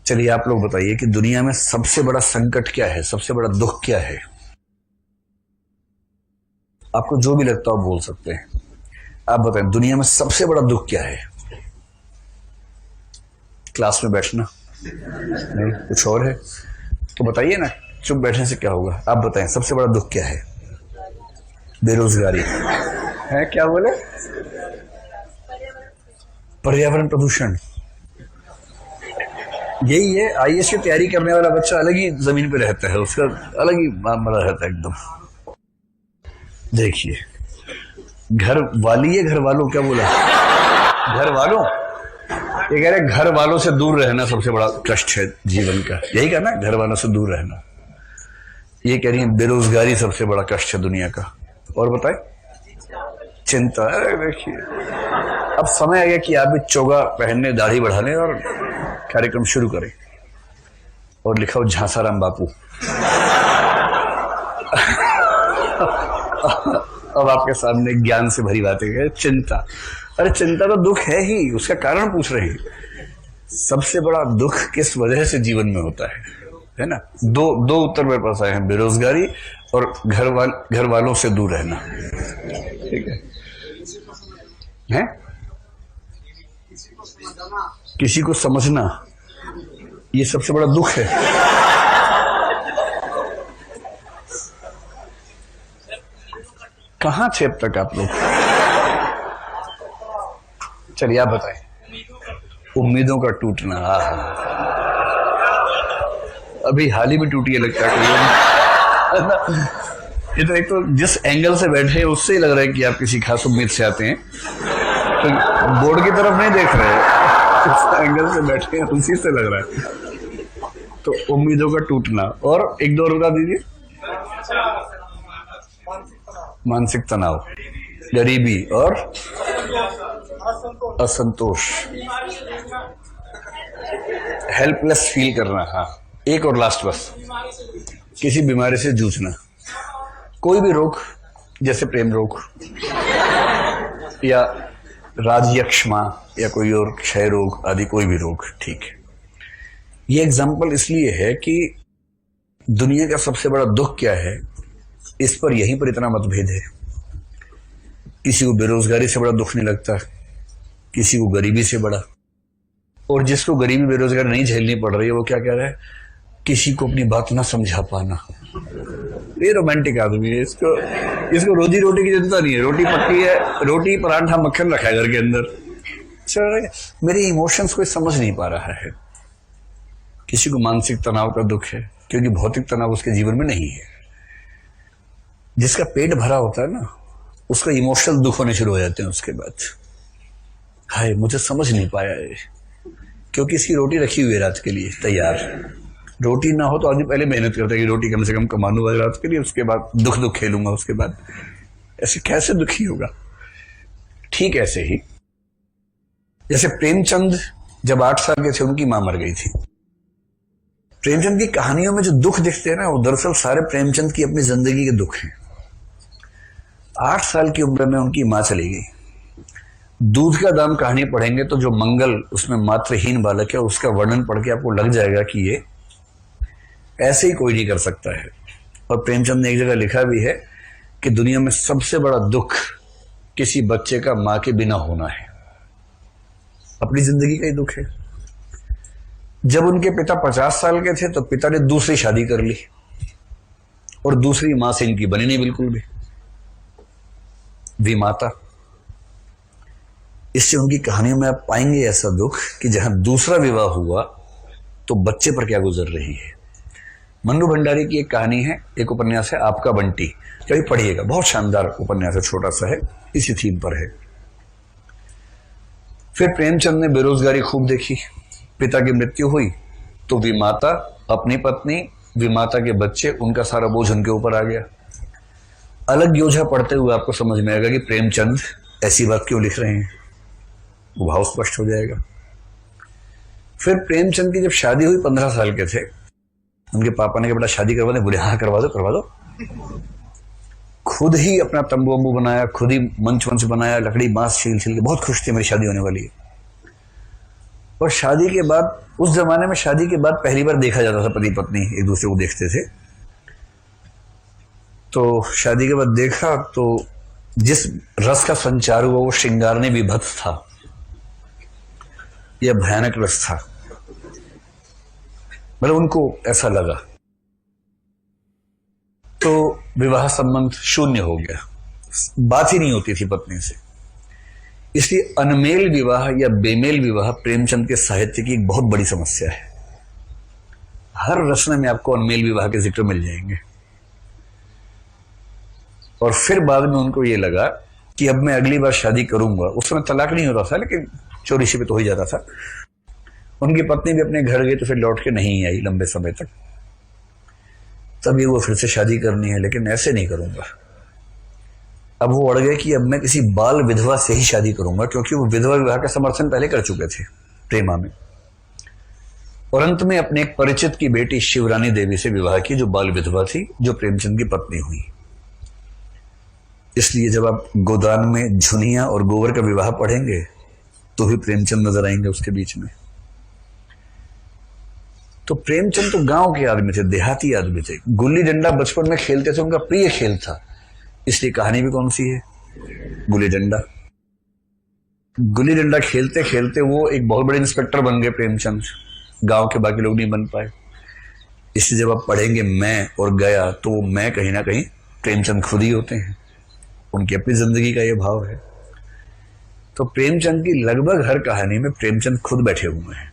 चलिए आप लोग बताइए कि दुनिया में सबसे बड़ा संकट क्या है, सबसे बड़ा दुख क्या है। आपको जो भी लगता हो बोल सकते हैं। आप बताएं दुनिया में सबसे बड़ा दुख क्या है। क्लास में बैठना? नहीं, कुछ और है तो बताइए ना। चुप बैठने से क्या होगा। आप बताएं सबसे बड़ा दुख क्या है। बेरोजगारी है। क्या बोले? पर्यावरण प्रदूषण। यही है। आईएएस की तैयारी करने वाला बच्चा अलग ही जमीन पे रहता है, उसका अलग ही मामला रहता है एकदम। देखिए, घर वाली है, घर वालों, क्या बोला? घर वालों। ये कह रहे घर वालों से दूर रहना सबसे बड़ा कष्ट है जीवन का। यही कहना है, घर वालों से दूर रहना। ये कह रही है बेरोजगारी सबसे बड़ा कष्ट है दुनिया का। और बताए? चिंता। देखिए, अब समय आ गया कि आप भी चोगा पहनने, दाढ़ी बढ़ा लें और कार्यक्रम शुरू करें। और लिखा हो झांसाराम बापू। अब आपके सामने ज्ञान से भरी बातें हैं। चिंता, अरे चिंता तो दुख है ही, उसका कारण पूछ रहे हैं। सबसे बड़ा दुख किस वजह से जीवन में होता है ना? दो उत्तर मेरे पास आए हैं, बेरोजगारी और घर वालों से दूर रहना। ठीक है? किसी को समझना, ये सबसे बड़ा दुख है। कहां थे अब तक आप लोग? चलिए आप बताएं। उम्मीदों का टूटना। अभी हाल ही में टूटी है लगता है। ये तो एक तो जिस एंगल से बैठे हैं उससे ही लग रहा है कि आप किसी खास उम्मीद से आते हैं, तो बोर्ड की तरफ नहीं देख रहे हैं, जिस एंगल से बैठे हैं उसी से लग रहा है। तो उम्मीदों का टूटना। और एक दो बता दीजिए। मानसिक तनाव, गरीबी और असंतोष, हेल्पलेस फील करना। हाँ, एक और लास्ट बस, किसी बीमारी से जूझना। कोई भी रोग, जैसे प्रेम रोग या राजयक्ष्मा या कोई और क्षय रोग आदि, कोई भी रोग। ठीक है, ये एग्जाम्पल इसलिए है कि दुनिया का सबसे बड़ा दुख क्या है, इस पर यहीं पर इतना मतभेद है। किसी को बेरोजगारी से बड़ा दुख नहीं लगता, किसी को गरीबी से बड़ा। और जिसको गरीबी बेरोजगारी नहीं झेलनी पड़ रही है वो क्या कह रहा है, किसी को अपनी बात ना समझा पाना। ये रोमांटिक आदमी है, इसको रोजी रोटी की चिंता नहीं है। रोटी पक्की है, रोटी पराठा मक्खन रखा है घर के अंदर। मेरे इमोशंस को समझ नहीं पा रहा है। किसी को मानसिक तनाव का दुख है क्योंकि भौतिक तनाव उसके जीवन में नहीं है। जिसका पेट भरा होता है ना, उसका इमोशनल दुख होने शुरू हो जाते हैं उसके बाद। हाय, मुझे समझ नहीं पाया है, क्योंकि इसकी रोटी रखी हुई है रात के लिए तैयार। रोटी ना हो तो आदमी पहले मेहनत करता है कि रोटी कम से कम कमा लूंगा रात के लिए, उसके बाद दुख खेलूंगा उसके बाद। ऐसे कैसे दुखी होगा? ठीक ऐसे ही जैसे प्रेमचंद जब 8 साल के थे, उनकी मां मर गई थी। प्रेमचंद की कहानियों में जो दुख दिखते हैं ना, वो दरअसल सारे प्रेमचंद की अपनी जिंदगी के दुख हैं। 8 साल की उम्र में उनकी मां चली गई। दूध का दाम कहानी पढ़ेंगे तो जो मंगल उसमें मातृहीन बालक है, उसका वर्णन पढ़ के आपको लग जाएगा कि ये ऐसे ही कोई नहीं कर सकता है। और प्रेमचंद ने एक जगह लिखा भी है कि दुनिया में सबसे बड़ा दुख किसी बच्चे का मां के बिना होना है। अपनी जिंदगी का ही दुख है। जब उनके पिता 50 साल के थे तो पिता ने दूसरी शादी कर ली और दूसरी मां से इनकी बनी नहीं बिल्कुल भी, विमाता। इससे उनकी कहानियों में आप पाएंगे ऐसा दुख कि जहां दूसरा विवाह हुआ तो बच्चे पर क्या गुजर रही है। मन्नू भंडारी की एक कहानी है, एक उपन्यास है आपका बंटी, कभी पढ़िएगा, बहुत शानदार उपन्यास है, छोटा सा है, इसी थीम पर है। फिर प्रेमचंद ने बेरोजगारी खूब देखी। पिता की मृत्यु हुई तो विमाता, अपनी पत्नी, विमाता के बच्चे, उनका सारा बोझ उनके ऊपर आ गया। अलग योजना पढ़ते हुए आपको समझ में आएगा कि प्रेमचंद ऐसी बात क्यों लिख रहे हैं, वो भाव स्पष्ट हो जाएगा। फिर प्रेमचंद की जब शादी हुई, 15 साल के थे, उनके पापा ने कहा बेटा शादी करवा दे। बोले हाँ करवा दो। खुद ही अपना तंबू वंबू बनाया, खुद ही मंच बनाया, लकड़ी बांस छील के, बहुत खुश थे मेरी शादी होने वाली है। और शादी के बाद, उस जमाने में शादी के बाद पहली बार देखा जाता था, पति पत्नी एक दूसरे को देखते थे। तो शादी के बाद देखा तो जिस रस का संचार हुआ वो श्रृंगार ने विभत्स था, यह भयानक रस था। मतलब उनको ऐसा लगा, तो विवाह संबंध शून्य हो गया, बात ही नहीं होती थी पत्नी से। इसलिए अनमेल विवाह या बेमेल विवाह प्रेमचंद के साहित्य की एक बहुत बड़ी समस्या है। हर रचना में आपको अनमेल विवाह के जिक्र मिल जाएंगे। और फिर बाद में उनको ये लगा कि अब मैं अगली बार शादी करूंगा। उस समय तलाक नहीं होता था, लेकिन चोरी छिपे तो हो ही जाता था। उनकी पत्नी भी अपने घर गई तो फिर लौट के नहीं आई लंबे समय तक। तभी वो फिर से शादी करनी है, लेकिन ऐसे नहीं करूंगा। अब वो अड़ गए कि अब मैं किसी बाल विधवा से ही शादी करूंगा, क्योंकि वो विधवा विवाह का समर्थन पहले कर चुके थे प्रेमा में। और अंत में अपने एक परिचित की बेटी शिवरानी देवी से विवाह की, जो बाल विधवा थी, जो प्रेमचंद की पत्नी हुई। इसलिए जब आप गोदान में झुनिया और गोबर का विवाह पढ़ेंगे तो भी प्रेमचंद नजर आएंगे उसके बीच में। तो प्रेमचंद तो गांव के आदमी थे, देहाती आदमी थे। गुल्ली डंडा बचपन में खेलते थे, उनका प्रिय खेल था। इसलिए कहानी भी कौन सी है, गुल्ली डंडा। गुल्ली डंडा खेलते खेलते वो एक बहुत बड़े इंस्पेक्टर बन गए प्रेमचंद, गांव के बाकी लोग नहीं बन पाए। इसलिए जब आप पढ़ेंगे मैं और गया, तो वो मैं कहीं ना कहीं प्रेमचंद खुद ही होते हैं। उनकी अपनी जिंदगी का ये भाव है। तो प्रेमचंद की लगभग हर कहानी में प्रेमचंद खुद बैठे हुए हैं।